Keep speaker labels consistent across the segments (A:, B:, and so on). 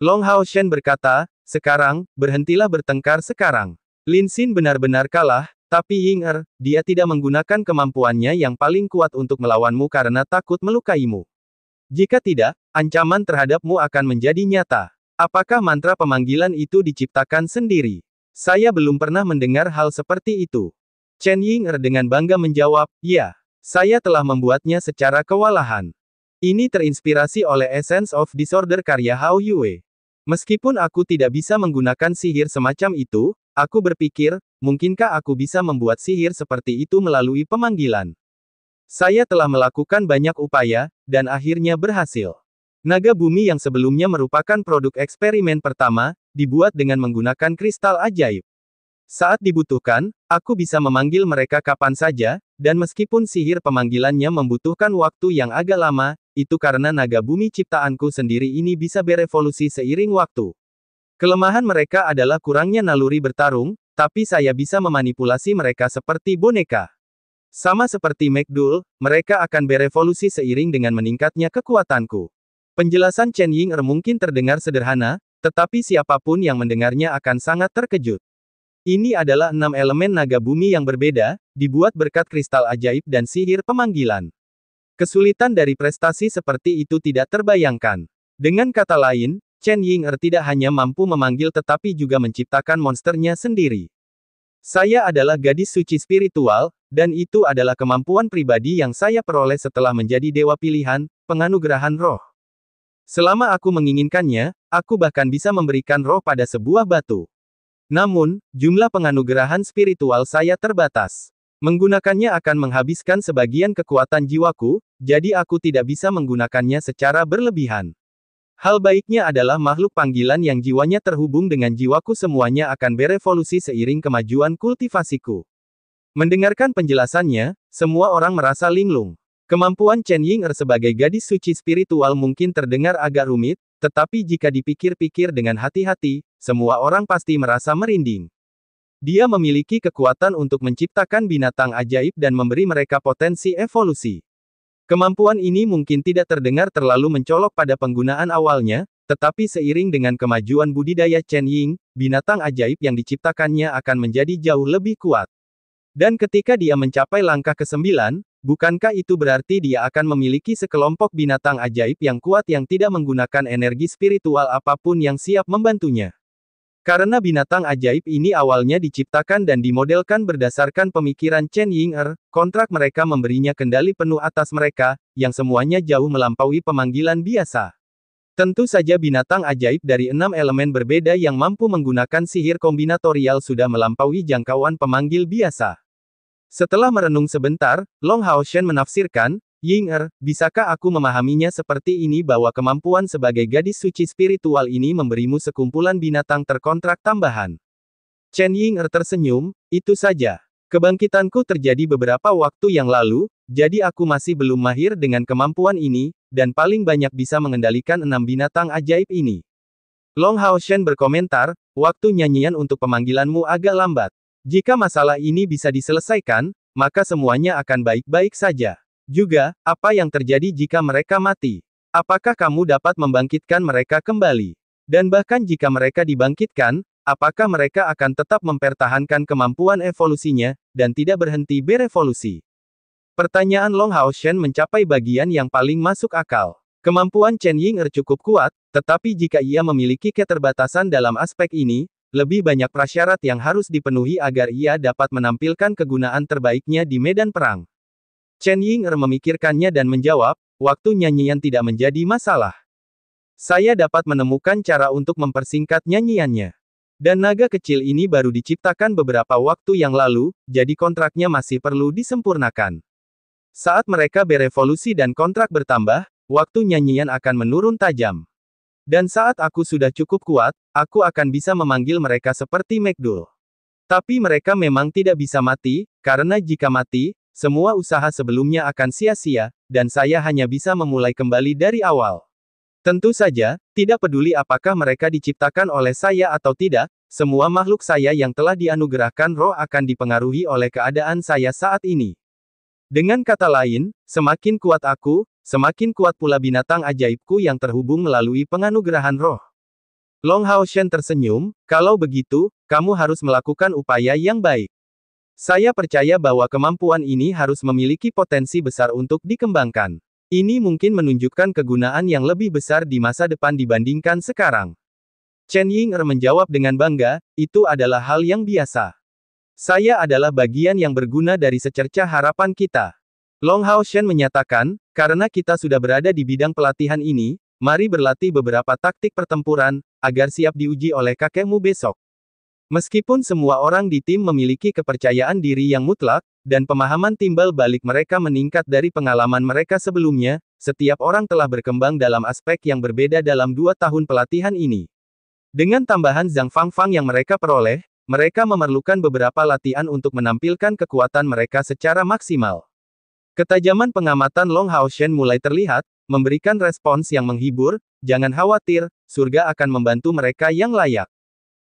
A: Long Haoshen berkata, sekarang, berhentilah bertengkar sekarang. Lin Xin benar-benar kalah, tapi Ying dia tidak menggunakan kemampuannya yang paling kuat untuk melawanmu karena takut melukaimu. Jika tidak, ancaman terhadapmu akan menjadi nyata. Apakah mantra pemanggilan itu diciptakan sendiri? Saya belum pernah mendengar hal seperti itu. Chen Ying dengan bangga menjawab, ya, saya telah membuatnya secara kewalahan. Ini terinspirasi oleh Essence of Disorder karya Hao Yue. Meskipun aku tidak bisa menggunakan sihir semacam itu, aku berpikir, mungkinkah aku bisa membuat sihir seperti itu melalui pemanggilan? Saya telah melakukan banyak upaya, dan akhirnya berhasil. Naga bumi yang sebelumnya merupakan produk eksperimen pertama, dibuat dengan menggunakan kristal ajaib. Saat dibutuhkan, aku bisa memanggil mereka kapan saja, dan meskipun sihir pemanggilannya membutuhkan waktu yang agak lama, itu karena naga bumi ciptaanku sendiri ini bisa berevolusi seiring waktu. Kelemahan mereka adalah kurangnya naluri bertarung, tapi saya bisa memanipulasi mereka seperti boneka. Sama seperti McDool, mereka akan berevolusi seiring dengan meningkatnya kekuatanku. Penjelasan Chen Ying mungkin terdengar sederhana, tetapi siapapun yang mendengarnya akan sangat terkejut. Ini adalah 6 elemen naga bumi yang berbeda, dibuat berkat kristal ajaib dan sihir pemanggilan. Kesulitan dari prestasi seperti itu tidak terbayangkan. Dengan kata lain, Chen Ying tidak hanya mampu memanggil tetapi juga menciptakan monsternya sendiri. Saya adalah gadis suci spiritual, dan itu adalah kemampuan pribadi yang saya peroleh setelah menjadi dewa pilihan, penganugerahan roh. Selama aku menginginkannya, aku bahkan bisa memberikan roh pada sebuah batu. Namun, jumlah penganugerahan spiritual saya terbatas. Menggunakannya akan menghabiskan sebagian kekuatan jiwaku, jadi aku tidak bisa menggunakannya secara berlebihan. Hal baiknya adalah makhluk panggilan yang jiwanya terhubung dengan jiwaku semuanya akan berevolusi seiring kemajuan kultivasiku. Mendengarkan penjelasannya, semua orang merasa linglung. Kemampuan Chen Ying sebagai gadis suci spiritual mungkin terdengar agak rumit, tetapi jika dipikir-pikir dengan hati-hati, semua orang pasti merasa merinding. Dia memiliki kekuatan untuk menciptakan binatang ajaib dan memberi mereka potensi evolusi. Kemampuan ini mungkin tidak terdengar terlalu mencolok pada penggunaan awalnya, tetapi seiring dengan kemajuan budidaya Chen Ying, binatang ajaib yang diciptakannya akan menjadi jauh lebih kuat. Dan ketika dia mencapai langkah ke-9, bukankah itu berarti dia akan memiliki sekelompok binatang ajaib yang kuat yang tidak menggunakan energi spiritual apapun yang siap membantunya? Karena binatang ajaib ini awalnya diciptakan dan dimodelkan berdasarkan pemikiran Chen Ying kontrak mereka memberinya kendali penuh atas mereka, yang semuanya jauh melampaui pemanggilan biasa. Tentu saja binatang ajaib dari 6 elemen berbeda yang mampu menggunakan sihir kombinatorial sudah melampaui jangkauan pemanggil biasa. Setelah merenung sebentar, Long Haoshen menafsirkan, Ying bisakah aku memahaminya seperti ini bahwa kemampuan sebagai gadis suci spiritual ini memberimu sekumpulan binatang terkontrak tambahan? Chen Ying tersenyum, itu saja. Kebangkitanku terjadi beberapa waktu yang lalu, jadi aku masih belum mahir dengan kemampuan ini, dan paling banyak bisa mengendalikan 6 binatang ajaib ini. Long Haoshen berkomentar, waktu nyanyian untuk pemanggilanmu agak lambat. Jika masalah ini bisa diselesaikan, maka semuanya akan baik-baik saja. Juga, apa yang terjadi jika mereka mati? Apakah kamu dapat membangkitkan mereka kembali? Dan bahkan jika mereka dibangkitkan, apakah mereka akan tetap mempertahankan kemampuan evolusinya, dan tidak berhenti berevolusi? Pertanyaan Long Haoshen mencapai bagian yang paling masuk akal. Kemampuan Chen Ying cukup kuat, tetapi jika ia memiliki keterbatasan dalam aspek ini, lebih banyak prasyarat yang harus dipenuhi agar ia dapat menampilkan kegunaan terbaiknya di medan perang. Chen Ying memikirkannya dan menjawab, waktu nyanyian tidak menjadi masalah. Saya dapat menemukan cara untuk mempersingkat nyanyiannya. Dan naga kecil ini baru diciptakan beberapa waktu yang lalu, jadi kontraknya masih perlu disempurnakan. Saat mereka berevolusi dan kontrak bertambah, waktu nyanyian akan menurun tajam. Dan saat aku sudah cukup kuat, aku akan bisa memanggil mereka seperti McDool. Tapi mereka memang tidak bisa mati, karena jika mati, semua usaha sebelumnya akan sia-sia, dan saya hanya bisa memulai kembali dari awal. Tentu saja, tidak peduli apakah mereka diciptakan oleh saya atau tidak, semua makhluk saya yang telah dianugerahkan roh akan dipengaruhi oleh keadaan saya saat ini. Dengan kata lain, semakin kuat aku, semakin kuat pula binatang ajaibku yang terhubung melalui penganugerahan roh. Long Haoshen tersenyum, kalau begitu, kamu harus melakukan upaya yang baik. Saya percaya bahwa kemampuan ini harus memiliki potensi besar untuk dikembangkan. Ini mungkin menunjukkan kegunaan yang lebih besar di masa depan dibandingkan sekarang. Chen Ying'er menjawab dengan bangga, itu adalah hal yang biasa. Saya adalah bagian yang berguna dari secercah harapan kita. Long Haoshen menyatakan, karena kita sudah berada di bidang pelatihan ini, mari berlatih beberapa taktik pertempuran, agar siap diuji oleh kakekmu besok. Meskipun semua orang di tim memiliki kepercayaan diri yang mutlak, dan pemahaman timbal balik mereka meningkat dari pengalaman mereka sebelumnya, setiap orang telah berkembang dalam aspek yang berbeda dalam 2 tahun pelatihan ini. Dengan tambahan Zhang Fangfang yang mereka peroleh, mereka memerlukan beberapa latihan untuk menampilkan kekuatan mereka secara maksimal. Ketajaman pengamatan Long Haoshen mulai terlihat, memberikan respons yang menghibur, jangan khawatir, surga akan membantu mereka yang layak.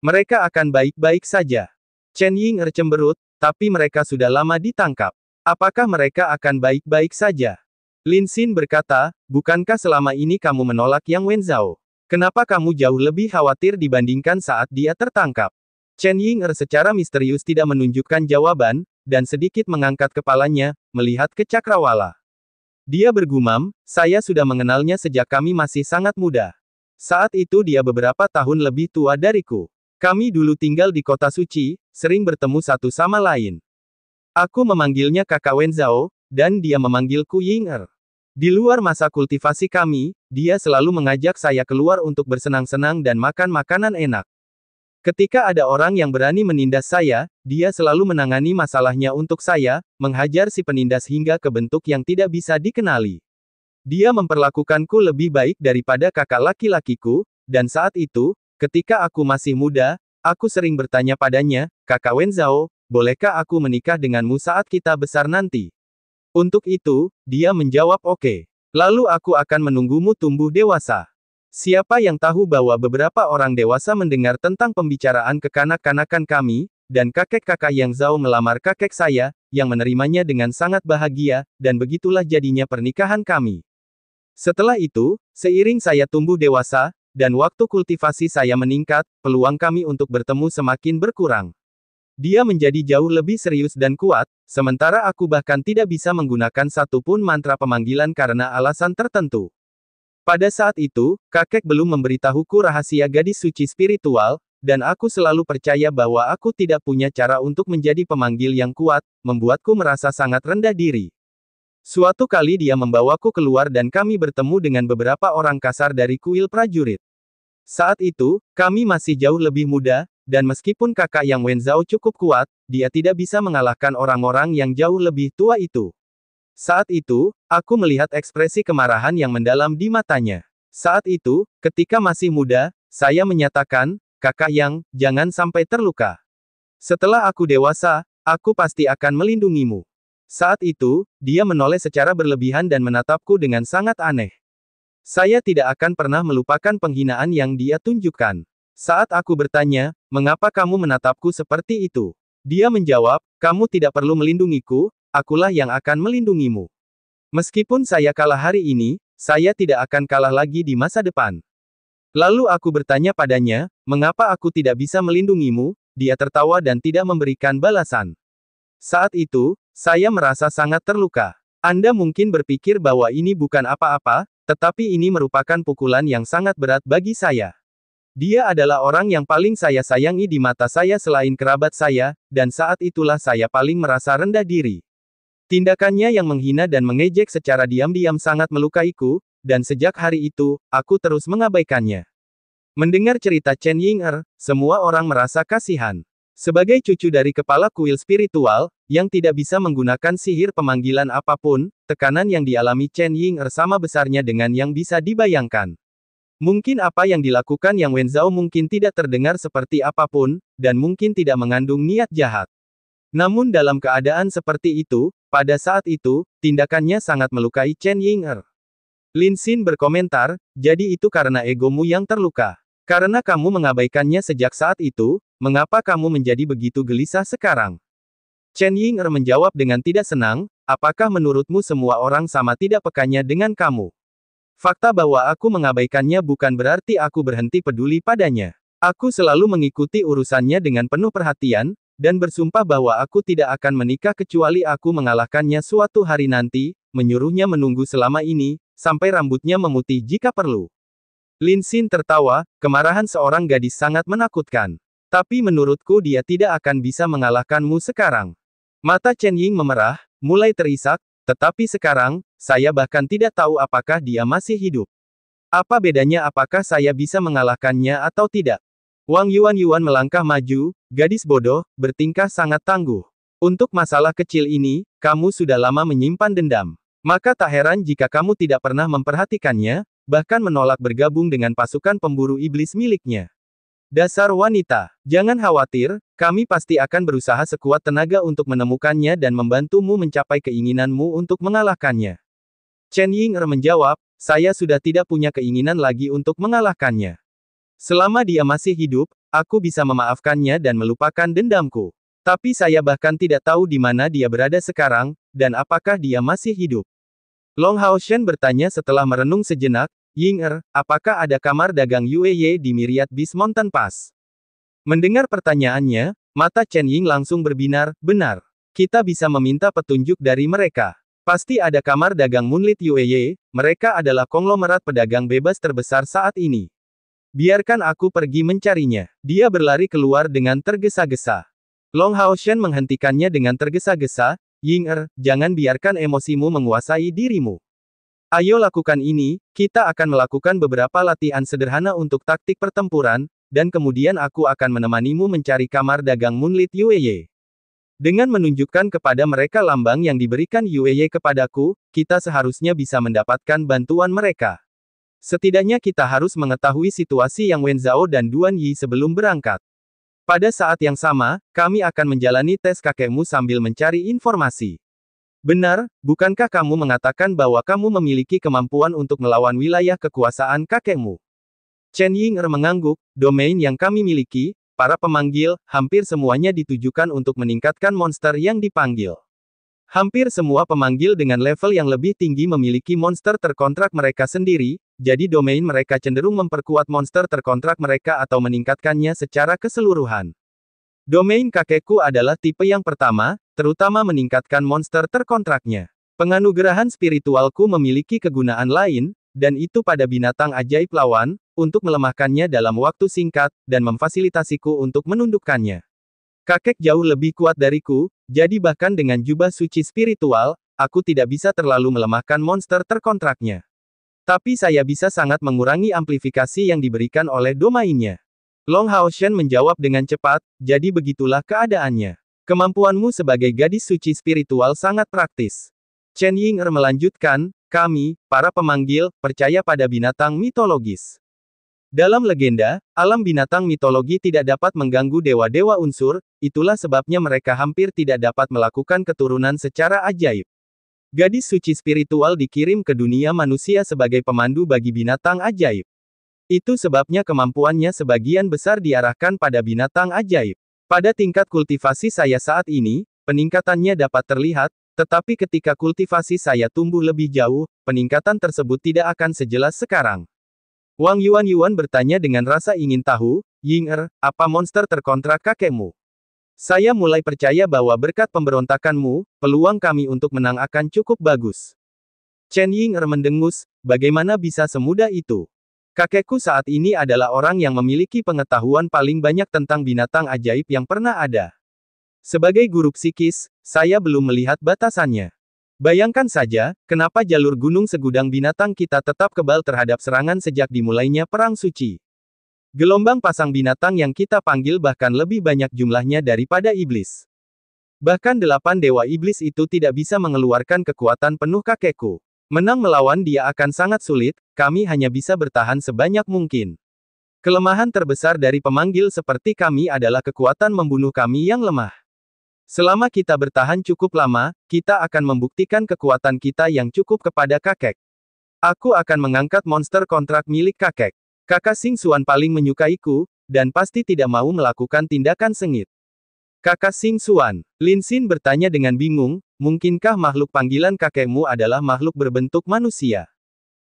A: Mereka akan baik-baik saja. Chen Ying'er cemberut, tapi mereka sudah lama ditangkap. Apakah mereka akan baik-baik saja? Lin Xin berkata, bukankah selama ini kamu menolak Yang Wenzhao? Kenapa kamu jauh lebih khawatir dibandingkan saat dia tertangkap? Chen Ying'er secara misterius tidak menunjukkan jawaban, dan sedikit mengangkat kepalanya, melihat ke cakrawala. Dia bergumam, saya sudah mengenalnya sejak kami masih sangat muda. Saat itu dia beberapa tahun lebih tua dariku. Kami dulu tinggal di kota suci, sering bertemu satu sama lain. Aku memanggilnya kakak Wenzhao, dan dia memanggilku Ying'er. Di luar masa kultivasi kami, dia selalu mengajak saya keluar untuk bersenang-senang dan makan makanan enak. Ketika ada orang yang berani menindas saya, dia selalu menangani masalahnya untuk saya, menghajar si penindas hingga ke bentuk yang tidak bisa dikenali. Dia memperlakukanku lebih baik daripada kakak laki-lakiku, dan saat itu, ketika aku masih muda, aku sering bertanya padanya, kakak Wenzhao, bolehkah aku menikah denganmu saat kita besar nanti? Untuk itu, dia menjawab oke. Lalu aku akan menunggumu tumbuh dewasa. Siapa yang tahu bahwa beberapa orang dewasa mendengar tentang pembicaraan kekanak-kanakan kami, dan kakek-kakak yang Zhao melamar kakek saya, yang menerimanya dengan sangat bahagia, dan begitulah jadinya pernikahan kami. Setelah itu, seiring saya tumbuh dewasa, dan waktu kultivasi saya meningkat, peluang kami untuk bertemu semakin berkurang. Dia menjadi jauh lebih serius dan kuat, sementara aku bahkan tidak bisa menggunakan satupun mantra pemanggilan karena alasan tertentu. Pada saat itu, kakek belum memberitahuku rahasia gadis suci spiritual, dan aku selalu percaya bahwa aku tidak punya cara untuk menjadi pemanggil yang kuat, membuatku merasa sangat rendah diri. Suatu kali dia membawaku keluar dan kami bertemu dengan beberapa orang kasar dari kuil prajurit. Saat itu, kami masih jauh lebih muda, dan meskipun kakak yang Wenzhao cukup kuat, dia tidak bisa mengalahkan orang-orang yang jauh lebih tua itu. Saat itu, aku melihat ekspresi kemarahan yang mendalam di matanya. Saat itu, ketika masih muda, saya menyatakan, kakak Yang, jangan sampai terluka. Setelah aku dewasa, aku pasti akan melindungimu. Saat itu, dia menoleh secara berlebihan dan menatapku dengan sangat aneh. Saya tidak akan pernah melupakan penghinaan yang dia tunjukkan. Saat aku bertanya, mengapa kamu menatapku seperti itu? Dia menjawab, kamu tidak perlu melindungiku, akulah yang akan melindungimu. Meskipun saya kalah hari ini, saya tidak akan kalah lagi di masa depan. Lalu aku bertanya padanya, mengapa aku tidak bisa melindungimu? Dia tertawa dan tidak memberikan balasan. Saat itu, saya merasa sangat terluka. Anda mungkin berpikir bahwa ini bukan apa-apa, tetapi ini merupakan pukulan yang sangat berat bagi saya. Dia adalah orang yang paling saya sayangi di mata saya selain kerabat saya, dan saat itulah saya paling merasa rendah diri. Tindakannya yang menghina dan mengejek secara diam-diam sangat melukaiku, dan sejak hari itu, aku terus mengabaikannya. Mendengar cerita Chen Ying'er, semua orang merasa kasihan. Sebagai cucu dari kepala kuil spiritual, yang tidak bisa menggunakan sihir pemanggilan apapun, tekanan yang dialami Chen Ying'er sama besarnya dengan yang bisa dibayangkan. Mungkin apa yang dilakukan Yang Wenzhao mungkin tidak terdengar seperti apapun, dan mungkin tidak mengandung niat jahat. Namun dalam keadaan seperti itu, pada saat itu, tindakannya sangat melukai Chen Ying'er. Lin Xin berkomentar, jadi itu karena egomu yang terluka. Karena kamu mengabaikannya sejak saat itu, mengapa kamu menjadi begitu gelisah sekarang? Chen Ying'er menjawab dengan tidak senang, apakah menurutmu semua orang sama tidak pekanya dengan kamu? Fakta bahwa aku mengabaikannya bukan berarti aku berhenti peduli padanya. Aku selalu mengikuti urusannya dengan penuh perhatian, dan bersumpah bahwa aku tidak akan menikah kecuali aku mengalahkannya suatu hari nanti, menyuruhnya menunggu selama ini, sampai rambutnya memutih jika perlu. Lin Xin tertawa, kemarahan seorang gadis sangat menakutkan. Tapi menurutku dia tidak akan bisa mengalahkanmu sekarang. Mata Chen Ying memerah, mulai terisak, tetapi sekarang, saya bahkan tidak tahu apakah dia masih hidup. Apa bedanya apakah saya bisa mengalahkannya atau tidak? Wang Yuan melangkah maju, gadis bodoh, bertingkah sangat tangguh. Untuk masalah kecil ini, kamu sudah lama menyimpan dendam. Maka tak heran jika kamu tidak pernah memperhatikannya, bahkan menolak bergabung dengan pasukan pemburu iblis miliknya. Dasar wanita, jangan khawatir, kami pasti akan berusaha sekuat tenaga untuk menemukannya dan membantumu mencapai keinginanmu untuk mengalahkannya. Chen Ying'er menjawab, saya sudah tidak punya keinginan lagi untuk mengalahkannya. Selama dia masih hidup, aku bisa memaafkannya dan melupakan dendamku. Tapi saya bahkan tidak tahu di mana dia berada sekarang, dan apakah dia masih hidup. Long Haoshen bertanya setelah merenung sejenak, Ying'er, apakah ada kamar dagang Yueye di Myriad Beast Mountain Pass? Mendengar pertanyaannya, mata Chen Ying langsung berbinar, benar. Kita bisa meminta petunjuk dari mereka. Pasti ada kamar dagang Moonlit Yueye, mereka adalah konglomerat pedagang bebas terbesar saat ini. Biarkan aku pergi mencarinya. Dia berlari keluar dengan tergesa-gesa. Long Haoshen menghentikannya dengan tergesa-gesa, Ying'er, jangan biarkan emosimu menguasai dirimu. Ayo lakukan ini, kita akan melakukan beberapa latihan sederhana untuk taktik pertempuran, dan kemudian aku akan menemanimu mencari kamar dagang Moonlit Yueye. Dengan menunjukkan kepada mereka lambang yang diberikan Yueye kepadaku, kita seharusnya bisa mendapatkan bantuan mereka. Setidaknya kita harus mengetahui situasi yang Wen Zhao dan Duan Yi sebelum berangkat. Pada saat yang sama, kami akan menjalani tes kakekmu sambil mencari informasi. Benar, bukankah kamu mengatakan bahwa kamu memiliki kemampuan untuk melawan wilayah kekuasaan kakekmu? Chen Ying'er mengangguk, domain yang kami miliki, para pemanggil, hampir semuanya ditujukan untuk meningkatkan monster yang dipanggil. Hampir semua pemanggil dengan level yang lebih tinggi memiliki monster terkontrak mereka sendiri, jadi domain mereka cenderung memperkuat monster terkontrak mereka atau meningkatkannya secara keseluruhan. Domain kakekku adalah tipe yang pertama, terutama meningkatkan monster terkontraknya. Penganugerahan spiritualku memiliki kegunaan lain, dan itu pada binatang ajaib lawan, untuk melemahkannya dalam waktu singkat, dan memfasilitasiku untuk menundukkannya. Kakek jauh lebih kuat dariku, jadi bahkan dengan jubah suci spiritual, aku tidak bisa terlalu melemahkan monster terkontraknya. Tapi saya bisa sangat mengurangi amplifikasi yang diberikan oleh domainnya. Long Haoshen menjawab dengan cepat, jadi begitulah keadaannya. Kemampuanmu sebagai gadis suci spiritual sangat praktis. Chen Ying'er melanjutkan, kami, para pemanggil, percaya pada binatang mitologis. Dalam legenda, alam binatang mitologi tidak dapat mengganggu dewa-dewa unsur, itulah sebabnya mereka hampir tidak dapat melakukan keturunan secara ajaib. Gadis suci spiritual dikirim ke dunia manusia sebagai pemandu bagi binatang ajaib. Itu sebabnya kemampuannya sebagian besar diarahkan pada binatang ajaib. Pada tingkat kultivasi saya saat ini, peningkatannya dapat terlihat, tetapi ketika kultivasi saya tumbuh lebih jauh, peningkatan tersebut tidak akan sejelas sekarang. Wang Yuan bertanya dengan rasa ingin tahu, Ying'er, apa monster terkontrak kakekmu? Saya mulai percaya bahwa berkat pemberontakanmu, peluang kami untuk menang akan cukup bagus. Chen Ying'er mendengus, bagaimana bisa semudah itu? Kakekku saat ini adalah orang yang memiliki pengetahuan paling banyak tentang binatang ajaib yang pernah ada. Sebagai guru psikis, saya belum melihat batasannya. Bayangkan saja, kenapa jalur gunung segudang binatang kita tetap kebal terhadap serangan sejak dimulainya Perang Suci. Gelombang pasang binatang yang kita panggil bahkan lebih banyak jumlahnya daripada iblis. Bahkan 8 dewa iblis itu tidak bisa mengeluarkan kekuatan penuh kakekku. Menang melawan dia akan sangat sulit, kami hanya bisa bertahan sebanyak mungkin. Kelemahan terbesar dari pemanggil seperti kami adalah kekuatan membunuh kami yang lemah. Selama kita bertahan cukup lama, kita akan membuktikan kekuatan kita yang cukup kepada kakek. Aku akan mengangkat monster kontrak milik kakek. Kakak Xing Xuan paling menyukaiku, dan pasti tidak mau melakukan tindakan sengit. Kakak Xing Xuan, Lin Xin bertanya dengan bingung, mungkinkah makhluk panggilan kakekmu adalah makhluk berbentuk manusia?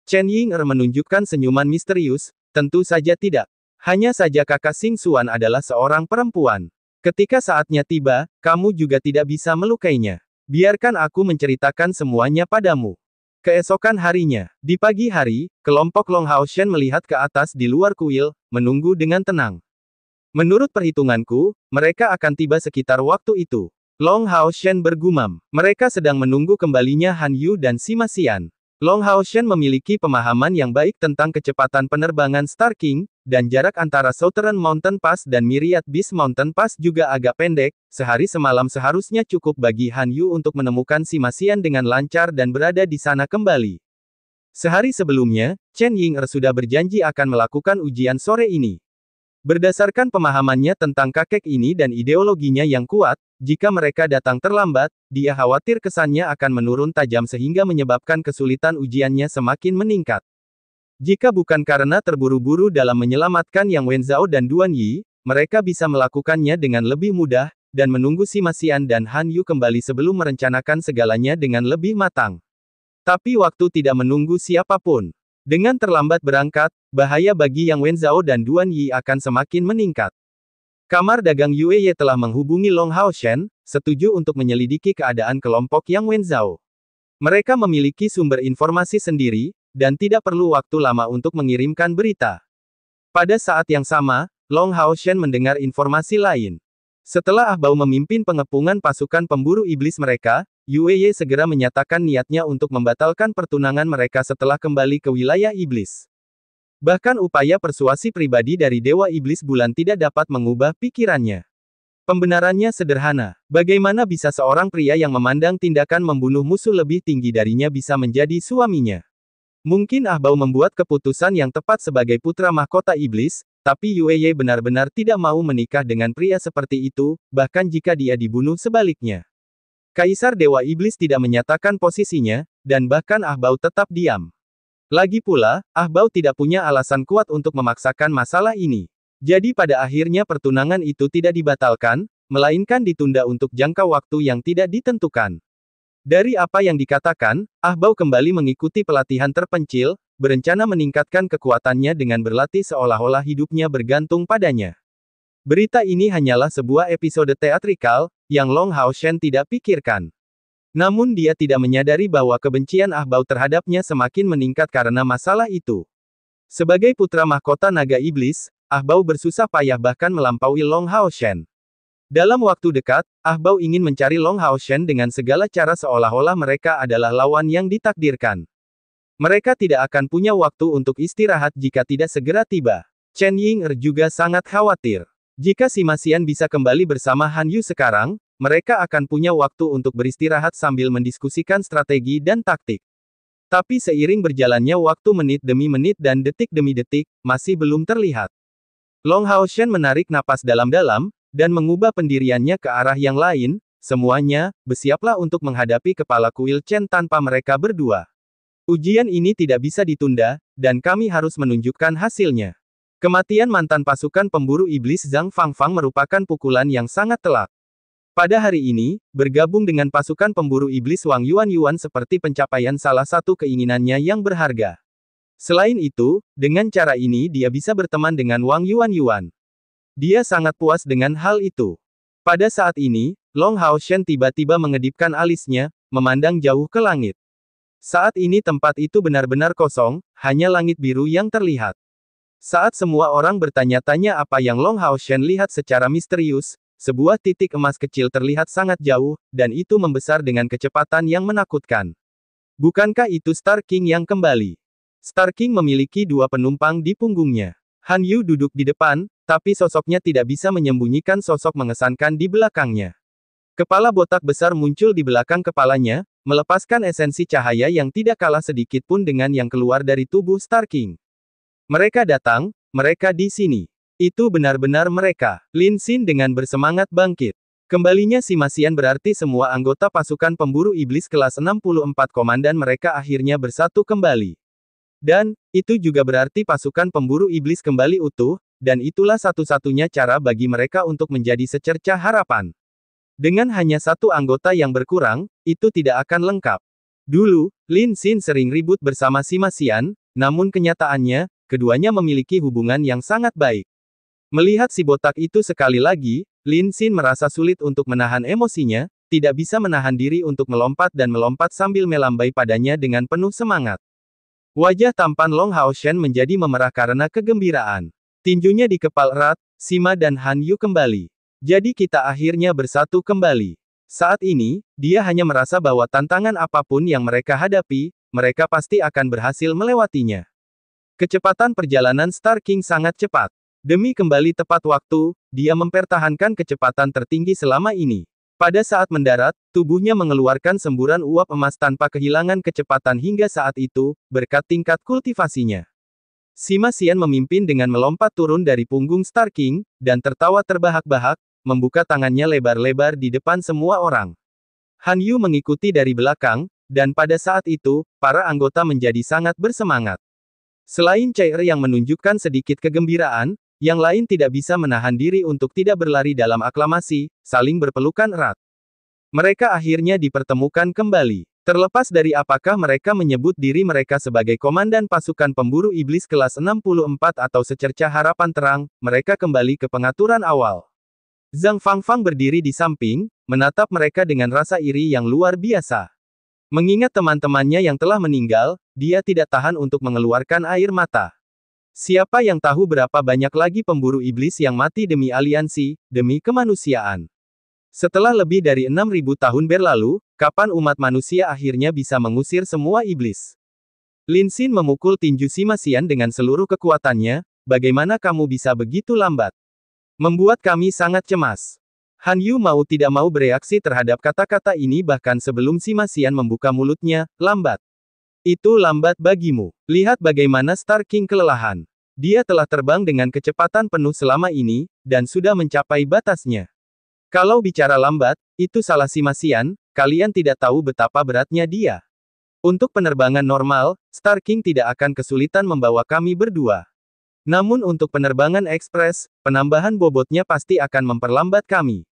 A: Chen Ying'er menunjukkan senyuman misterius, tentu saja tidak. Hanya saja kakak Xing Xuan adalah seorang perempuan. Ketika saatnya tiba, kamu juga tidak bisa melukainya. Biarkan aku menceritakan semuanya padamu. Keesokan harinya, di pagi hari, kelompok Long Hao Shen melihat ke atas di luar kuil, menunggu dengan tenang. Menurut perhitunganku, mereka akan tiba sekitar waktu itu. Long Hao Shen bergumam. Mereka sedang menunggu kembalinya Han Yu dan Sima Xian. Long Hao Shen memiliki pemahaman yang baik tentang kecepatan penerbangan Star King, dan jarak antara Southern Mountain Pass dan Myriad Beast Mountain Pass juga agak pendek. Sehari semalam seharusnya cukup bagi Han Yu untuk menemukan Sima Xian dengan lancar dan berada di sana kembali. Sehari sebelumnya, Chen Ying'er sudah berjanji akan melakukan ujian sore ini. Berdasarkan pemahamannya tentang kakek ini dan ideologinya yang kuat, jika mereka datang terlambat, dia khawatir kesannya akan menurun tajam sehingga menyebabkan kesulitan ujiannya semakin meningkat. Jika bukan karena terburu-buru dalam menyelamatkan Yang Wenzhao dan Duan Yi, mereka bisa melakukannya dengan lebih mudah, dan menunggu Sima Xian dan Han Yu kembali sebelum merencanakan segalanya dengan lebih matang. Tapi waktu tidak menunggu siapapun. Dengan terlambat berangkat, bahaya bagi Yang Wenzhao dan Duan Yi akan semakin meningkat. Kamar dagang Yue telah menghubungi Long Hao Shen, setuju untuk menyelidiki keadaan kelompok Yang Wenzhao. Mereka memiliki sumber informasi sendiri, dan tidak perlu waktu lama untuk mengirimkan berita. Pada saat yang sama, Long Hao Shen mendengar informasi lain. Setelah Ah Bao memimpin pengepungan pasukan pemburu iblis mereka, Yue segera menyatakan niatnya untuk membatalkan pertunangan mereka setelah kembali ke wilayah iblis. Bahkan upaya persuasi pribadi dari Dewa Iblis Bulan tidak dapat mengubah pikirannya. Pembenarannya sederhana. Bagaimana bisa seorang pria yang memandang tindakan membunuh musuh lebih tinggi darinya bisa menjadi suaminya? Mungkin Ah Bao membuat keputusan yang tepat sebagai putra mahkota iblis, tapi Yue benar-benar tidak mau menikah dengan pria seperti itu, bahkan jika dia dibunuh sebaliknya. Kaisar Dewa Iblis tidak menyatakan posisinya, dan bahkan Ah Bao tetap diam. Lagi pula, Ah Bao tidak punya alasan kuat untuk memaksakan masalah ini. Jadi pada akhirnya pertunangan itu tidak dibatalkan, melainkan ditunda untuk jangka waktu yang tidak ditentukan. Dari apa yang dikatakan, Ah Bao kembali mengikuti pelatihan terpencil, berencana meningkatkan kekuatannya dengan berlatih seolah-olah hidupnya bergantung padanya. Berita ini hanyalah sebuah episode teatrikal, yang Long Hao Shen tidak pikirkan. Namun dia tidak menyadari bahwa kebencian Ah Bao terhadapnya semakin meningkat karena masalah itu. Sebagai putra mahkota naga iblis, Ah Bao bersusah payah bahkan melampaui Long Hao Shen. Dalam waktu dekat, Ah Bao ingin mencari Long Hao Shen dengan segala cara seolah-olah mereka adalah lawan yang ditakdirkan. Mereka tidak akan punya waktu untuk istirahat jika tidak segera tiba. Chen Ying'er juga sangat khawatir. Jika Sima Xian bisa kembali bersama Han Yu sekarang, mereka akan punya waktu untuk beristirahat sambil mendiskusikan strategi dan taktik. Tapi seiring berjalannya waktu menit demi menit dan detik demi detik, masih belum terlihat. Long Hao Shen menarik napas dalam-dalam, dan mengubah pendiriannya ke arah yang lain. Semuanya, bersiaplah untuk menghadapi kepala kuil Chen tanpa mereka berdua. Ujian ini tidak bisa ditunda, dan kami harus menunjukkan hasilnya. Kematian mantan pasukan pemburu iblis Zhang Fangfang merupakan pukulan yang sangat telak. Pada hari ini, bergabung dengan pasukan pemburu iblis Wang Yuan seperti pencapaian salah satu keinginannya yang berharga. Selain itu, dengan cara ini dia bisa berteman dengan Wang Yuan. Dia sangat puas dengan hal itu. Pada saat ini, Long Hao Shen tiba-tiba mengedipkan alisnya, memandang jauh ke langit. Saat ini tempat itu benar-benar kosong, hanya langit biru yang terlihat. Saat semua orang bertanya-tanya apa yang Long Hao Shen lihat secara misterius, sebuah titik emas kecil terlihat sangat jauh, dan itu membesar dengan kecepatan yang menakutkan. Bukankah itu Star King yang kembali? Star King memiliki dua penumpang di punggungnya. Han Yu duduk di depan, tapi sosoknya tidak bisa menyembunyikan sosok mengesankan di belakangnya. Kepala botak besar muncul di belakang kepalanya, melepaskan esensi cahaya yang tidak kalah sedikit pun dengan yang keluar dari tubuh Star King. Mereka datang, mereka di sini. Itu benar-benar mereka. Lin Xin dengan bersemangat bangkit. Kembalinya Sima Xian berarti semua anggota pasukan pemburu iblis kelas 64 komandan mereka akhirnya bersatu kembali. Dan, itu juga berarti pasukan pemburu iblis kembali utuh, dan itulah satu-satunya cara bagi mereka untuk menjadi secercah harapan. Dengan hanya satu anggota yang berkurang, itu tidak akan lengkap. Dulu, Lin Xin sering ribut bersama Sima Xian, namun kenyataannya, keduanya memiliki hubungan yang sangat baik. Melihat si botak itu sekali lagi, Lin Xin merasa sulit untuk menahan emosinya, tidak bisa menahan diri untuk melompat dan melompat sambil melambai padanya dengan penuh semangat. Wajah tampan Long Haoshen menjadi memerah karena kegembiraan. Tinjunya dikepal erat, Sima dan Han Yu kembali. Jadi kita akhirnya bersatu kembali. Saat ini, dia hanya merasa bahwa tantangan apapun yang mereka hadapi, mereka pasti akan berhasil melewatinya. Kecepatan perjalanan Star King sangat cepat. Demi kembali tepat waktu, dia mempertahankan kecepatan tertinggi selama ini. Pada saat mendarat, tubuhnya mengeluarkan semburan uap emas tanpa kehilangan kecepatan hingga saat itu, berkat tingkat kultivasinya. Sima Xian memimpin dengan melompat turun dari punggung Star King, dan tertawa terbahak-bahak, membuka tangannya lebar-lebar di depan semua orang. Han Yu mengikuti dari belakang, dan pada saat itu, para anggota menjadi sangat bersemangat. Selain Chair yang menunjukkan sedikit kegembiraan, yang lain tidak bisa menahan diri untuk tidak berlari dalam aklamasi, saling berpelukan erat. Mereka akhirnya dipertemukan kembali. Terlepas dari apakah mereka menyebut diri mereka sebagai komandan pasukan pemburu iblis kelas 64 atau secercah harapan terang, mereka kembali ke pengaturan awal. Zhang Fangfang berdiri di samping, menatap mereka dengan rasa iri yang luar biasa. Mengingat teman-temannya yang telah meninggal, dia tidak tahan untuk mengeluarkan air mata. Siapa yang tahu berapa banyak lagi pemburu iblis yang mati demi aliansi, demi kemanusiaan. Setelah lebih dari 6.000 tahun berlalu, kapan umat manusia akhirnya bisa mengusir semua iblis? Lin Xin memukul tinju Sima Xian dengan seluruh kekuatannya, bagaimana kamu bisa begitu lambat? Membuat kami sangat cemas. Han Yu mau tidak mau bereaksi terhadap kata-kata ini bahkan sebelum Sima Xian membuka mulutnya, lambat. Itu lambat bagimu. Lihat bagaimana Star King kelelahan. Dia telah terbang dengan kecepatan penuh selama ini, dan sudah mencapai batasnya. Kalau bicara lambat, itu salah Sima Xian, kalian tidak tahu betapa beratnya dia. Untuk penerbangan normal, Star King tidak akan kesulitan membawa kami berdua. Namun untuk penerbangan ekspres, penambahan bobotnya pasti akan memperlambat kami.